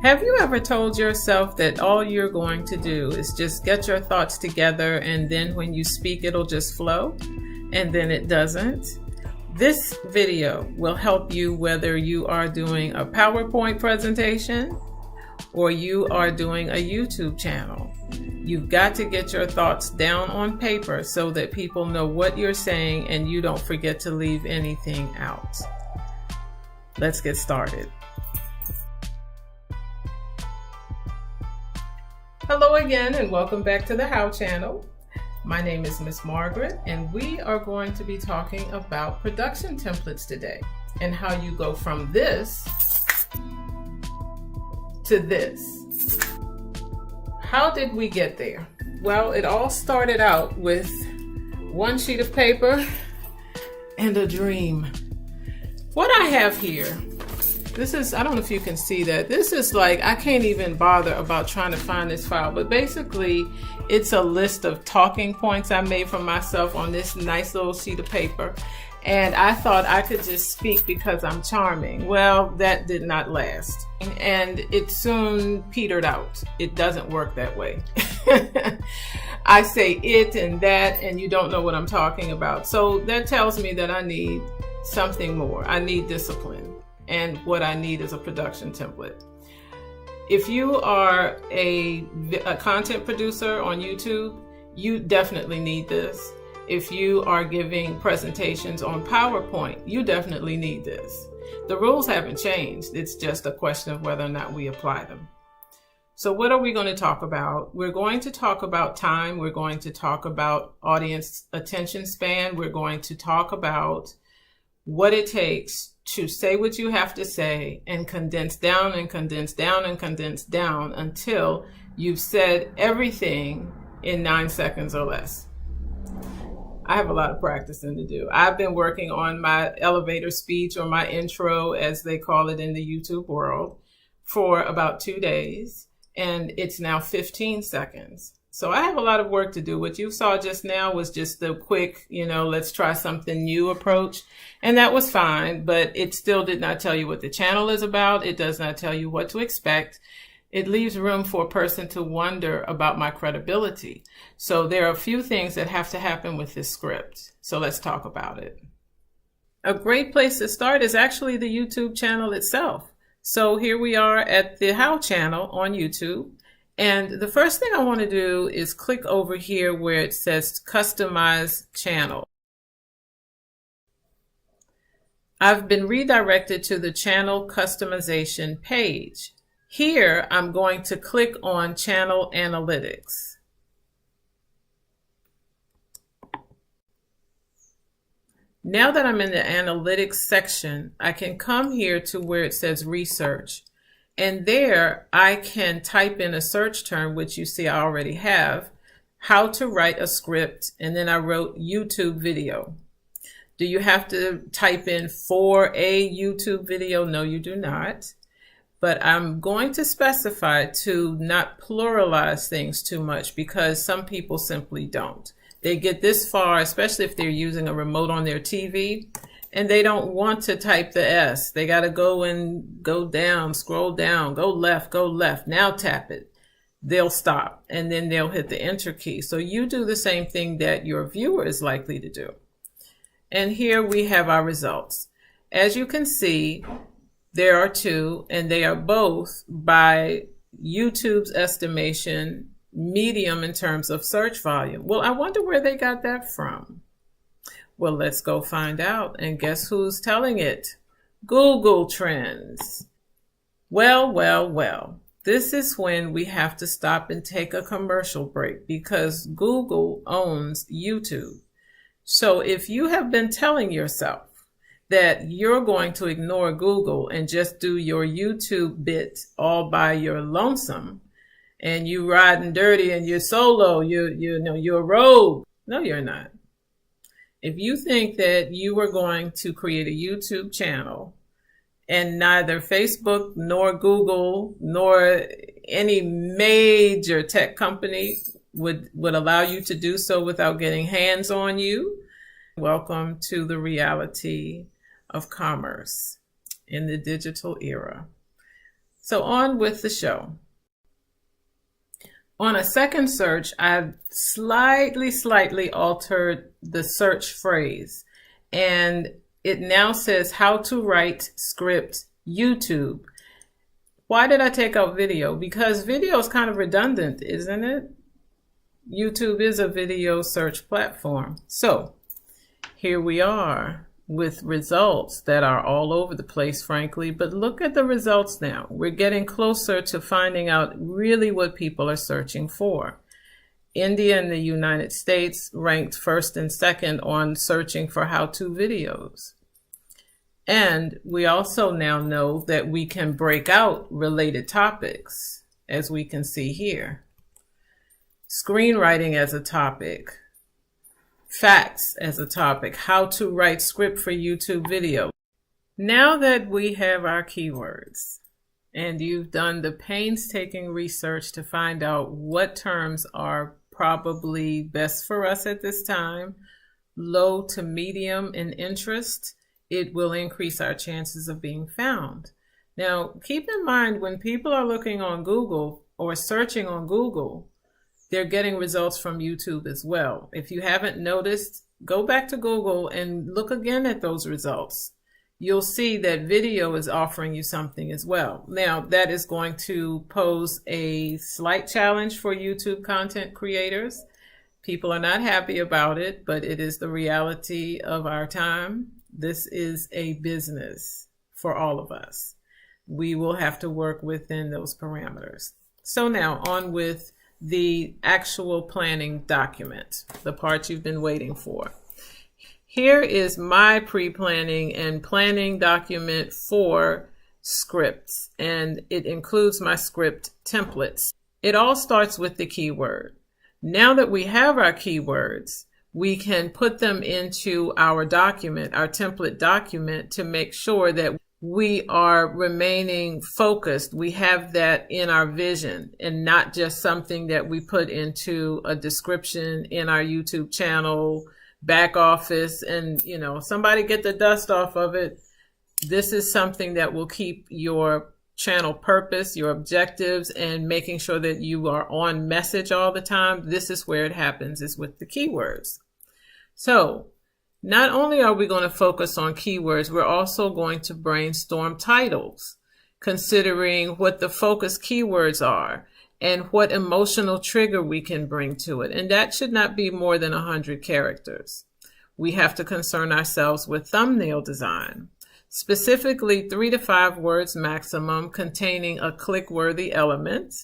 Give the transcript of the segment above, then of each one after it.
Have you ever told yourself that all you're going to do is just get your thoughts together and then when you speak it'll just flow, and then it doesn't? This video will help you whether you are doing a PowerPoint presentation or you are doing a YouTube channel. You've got to get your thoughts down on paper so that people know what you're saying and you don't forget to leave anything out. Let's get started. Hello again and welcome back to the How channel. My name is Miss Margaret and we are going to be talking about production templates today and how you go from this to this. How did we get there? Well, it all started out with one sheet of paper and a dream. What I have here, this is, I don't know if you can see that. This is like, I can't even bother about trying to find this file, but basically it's a list of talking points I made for myself on this nice little sheet of paper. And I thought I could just speak because I'm charming. Well, that did not last. And it soon petered out. It doesn't work that way. I say it and that, and you don't know what I'm talking about. So that tells me that I need something more. I need discipline. And what I need is a production template. If you are a content producer on YouTube, you definitely need this. If you are giving presentations on PowerPoint, you definitely need this. The rules haven't changed. It's just a question of whether or not we apply them. So what are we going to talk about? We're going to talk about time. We're going to talk about audience attention span. We're going to talk about what it takes to say what you have to say and condense down and condense down and condense down until you've said everything in 9 seconds or less. I have a lot of practicing to do. I've been working on my elevator speech, or my intro as they call it in the YouTube world, for about 2 days, and it's now 15 seconds. So I have a lot of work to do. What you saw just now was just the quick, let's try something new approach. And that was fine, but it still did not tell you what the channel is about. It does not tell you what to expect. It leaves room for a person to wonder about my credibility. So there are a few things that have to happen with this script. So let's talk about it. A great place to start is actually the YouTube channel itself. So here we are at the How channel on YouTube. And the first thing I want to do is click over here where it says Customize Channel. I've been redirected to the channel customization page. Here, I'm going to click on Channel Analytics. Now that I'm in the Analytics section, I can come here to where it says Research. And there I can type in a search term, which you see I already have, how to write a script, and then I wrote YouTube video. Do you have to type in for a YouTube video? No, you do not. But I'm going to specify to not pluralize things too much because some people simply don't. They get this far, especially if they're using a remote on their TV, and they don't want to type the S. They got to go down, scroll down, go left, now tap it. They'll stop and then they'll hit the enter key. So you do the same thing that your viewer is likely to do. And here we have our results. As you can see, there are two, and they are both by YouTube's estimation medium in terms of search volume. Well, I wonder where they got that from. Well, let's go find out. And guess who's telling it? Google Trends. Well. This is when we have to stop and take a commercial break because Google owns YouTube. So if you have been telling yourself that you're going to ignore Google and just do your YouTube bit all by your lonesome, and you riding dirty and you're solo, you're a rogue. No, you're not. If you think that you are going to create a YouTube channel and neither Facebook nor Google nor any major tech company would allow you to do so without getting hands on you, welcome to the reality of commerce in the digital era. So on with the show. On a second search, I've slightly altered the search phrase, and it now says how to write script YouTube. Why did I take out video? Because video is kind of redundant, isn't it? YouTube is a video search platform. So here we are with results that are all over the place, frankly, but look at the results now. We're getting closer to finding out really what people are searching for. India and the United States ranked first and second on searching for how-to videos. And we also now know that we can break out related topics, as we can see here. Screenwriting as a topic, facts as a topic, how to write script for YouTube video. Now that we have our keywords and you've done the painstaking research to find out what terms are probably best for us at this time, low to medium in interest, it will increase our chances of being found. Now, keep in mind when people are looking on Google or searching on Google, they're getting results from YouTube as well. If you haven't noticed, go back to Google and look again at those results. You'll see that video is offering you something as well. Now, that is going to pose a slight challenge for YouTube content creators. People are not happy about it, but it is the reality of our time. This is a business for all of us. We will have to work within those parameters. So now on with the actual planning document, the part you've been waiting for. Here is my pre-planning and planning document for scripts, and it includes my script templates. It all starts with the keyword. Now that we have our keywords, we can put them into our document, our template document, to make sure that we are remaining focused. We have that in our vision and not just something that we put into a description in our YouTube channel, back office, and somebody get the dust off of it. This is something that will keep your channel purpose, your objectives, and making sure that you are on message all the time. This is where it happens, is with the keywords. So not only are we going to focus on keywords, we're also going to brainstorm titles, considering what the focus keywords are and what emotional trigger we can bring to it. And that should not be more than 100 characters. We have to concern ourselves with thumbnail design, specifically 3 to 5 words maximum, containing a click-worthy element,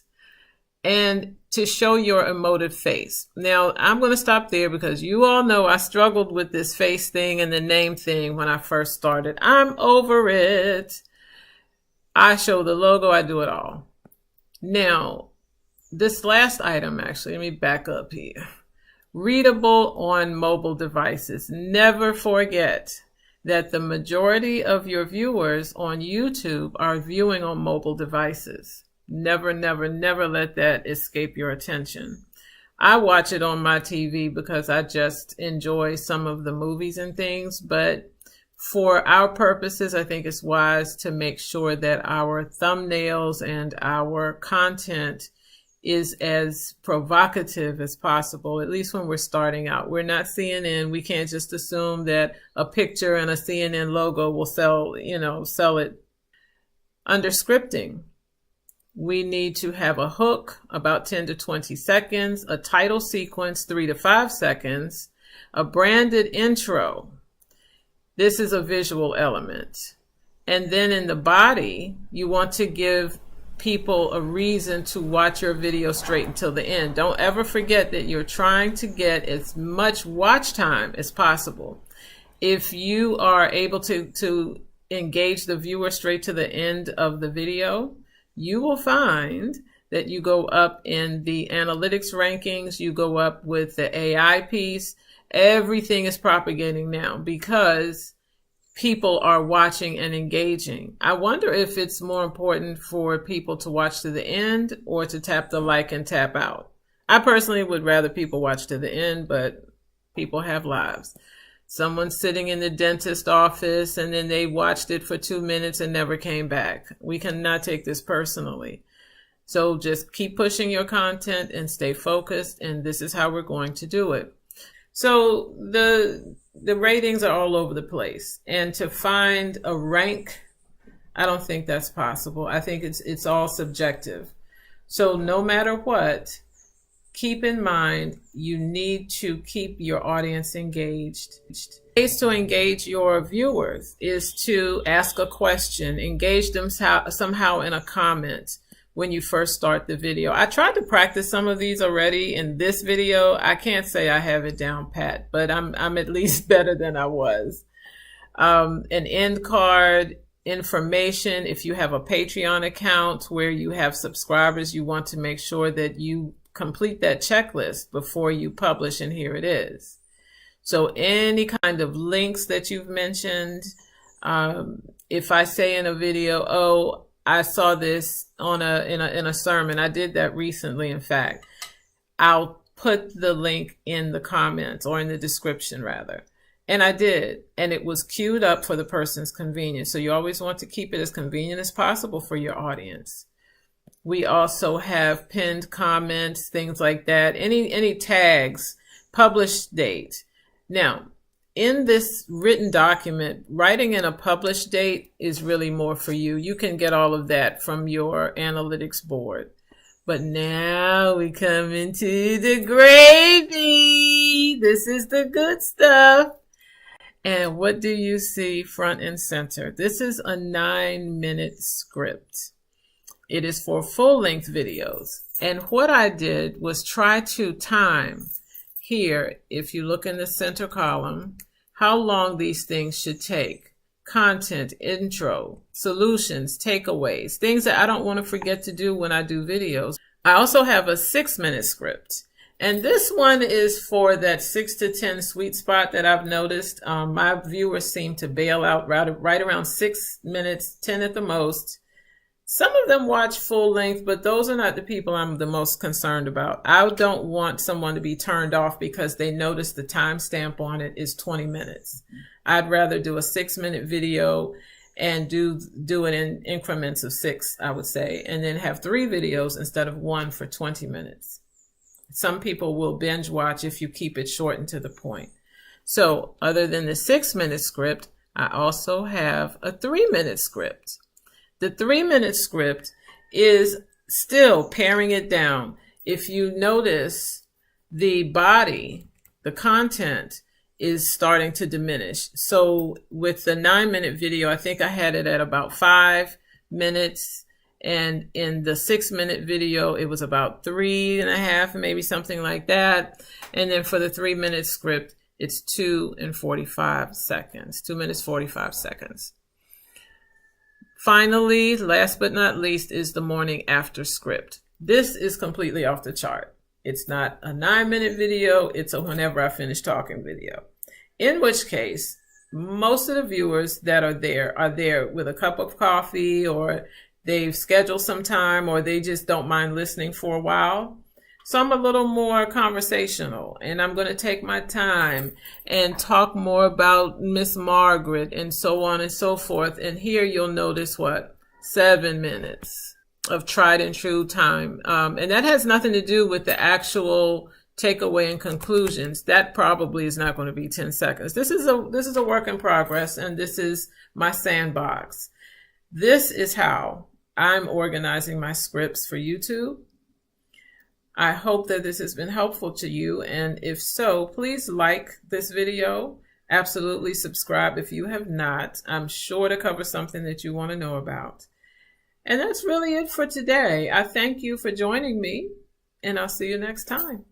and to show your emotive face. Now, I'm going to stop there because you all know I struggled with this face thing and the name thing when I first started. I'm over it. I show the logo, I do it all. Now, this last item, actually, let me back up here. Readable on mobile devices. Never forget that the majority of your viewers on YouTube are viewing on mobile devices. Never, never, never let that escape your attention. I watch it on my TV because I just enjoy some of the movies and things, but for our purposes, I think it's wise to make sure that our thumbnails and our content is as provocative as possible, at least when we're starting out. We're not CNN. We can't just assume that a picture and a CNN logo will sell it. Under scripting, we need to have a hook, about 10 to 20 seconds, a title sequence, 3 to 5 seconds, a branded intro. This is a visual element. And then in the body, you want to give people a reason to watch your video straight until the end. Don't ever forget that you're trying to get as much watch time as possible. If you are able to engage the viewer straight to the end of the video, you will find that you go up in the analytics rankings, you go up with the AI piece. Everything is propagating now because people are watching and engaging. I wonder if it's more important for people to watch to the end or to tap the like and tap out. I personally would rather people watch to the end, but people have lives. someone sitting in the dentist office and then they watched it for 2 minutes and never came back. We cannot take this personally. So just keep pushing your content and stay focused, and this is how we're going to do it. So the ratings are all over the place, and to find a rank, I don't think that's possible. I think it's all subjective. So no matter what, keep in mind you need to keep your audience engaged. Ways to engage your viewers is to ask a question, engage them somehow in a comment when you first start the video. I tried to practice some of these already in this video. I can't say I have it down pat, but I'm at least better than I was. An end card, information. If you have a Patreon account where you have subscribers, you want to make sure that you complete that checklist before you publish, and here it is. So any kind of links that you've mentioned, if I say in a video, oh, I saw this in a sermon. I did that recently, in fact. I'll put the link in the comments, or in the description rather. And I did, and it was queued up for the person's convenience. So you always want to keep it as convenient as possible for your audience. We also have pinned comments, things like that. Any tags, published date. Now, in this written document, writing in a published date is really more for you. You can get all of that from your analytics board. But now we come into the gravy. This is the good stuff. And what do you see front and center? This is a 9-minute script. It is for full-length videos. And what I did was try to time here, if you look in the center column, how long these things should take. Content, intro, solutions, takeaways, things that I don't want to forget to do when I do videos. I also have a 6-minute script. And this one is for that 6 to 10 sweet spot that I've noticed. My viewers seem to bail out right around 6 minutes, 10 at the most. Some of them watch full length, but those are not the people I'm the most concerned about. I don't want someone to be turned off because they notice the timestamp on it is 20 minutes. I'd rather do a 6-minute video and do it in increments of 6, I would say, and then have 3 videos instead of 1 for 20 minutes. Some people will binge watch if you keep it short and to the point. So other than the 6-minute script, I also have a 3-minute script. The 3-minute script is still paring it down. If you notice, the body, the content is starting to diminish. So with the 9-minute video, I think I had it at about 5 minutes. And in the 6-minute video, it was about 3.5, maybe something like that. And then for the 3-minute script, it's 2 and 45 seconds, 2 minutes, 45 seconds. Finally, last but not least, is the morning after script. This is completely off the chart. It's not a 9-minute video. It's a whenever I finish talking video. In which case, most of the viewers that are there with a cup of coffee, or they've scheduled some time, or they just don't mind listening for a while. So I'm a little more conversational, and I'm going to take my time and talk more about Miss Margaret and so on and so forth. And here you'll notice 7 minutes of tried and true time. And that has nothing to do with the actual takeaway and conclusions. That probably is not going to be 10 seconds. This is a work in progress, and this is my sandbox. This is how I'm organizing my scripts for YouTube. I hope that this has been helpful to you, and if so, please like this video. Absolutely subscribe if you have not. I'm sure to cover something that you want to know about. And that's really it for today. I thank you for joining me, and I'll see you next time.